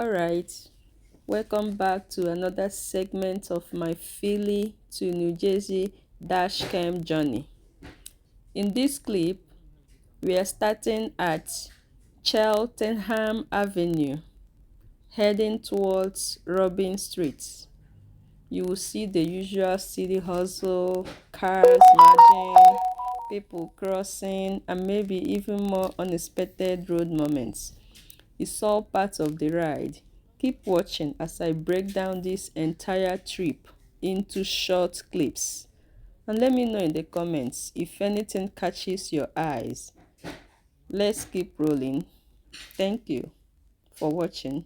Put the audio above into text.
Alright, welcome back to another segment of my Philly to New Jersey Dashcam journey. In this clip, we are starting at Cheltenham Avenue, heading towards Robin Street. You will see the usual city hustle, cars merging, people crossing, and maybe even more unexpected road moments. It's all part of the ride. Keep watching as I break down this entire trip into short clips. And let me know in the comments if anything catches your eyes. Let's keep rolling. Thank you for watching.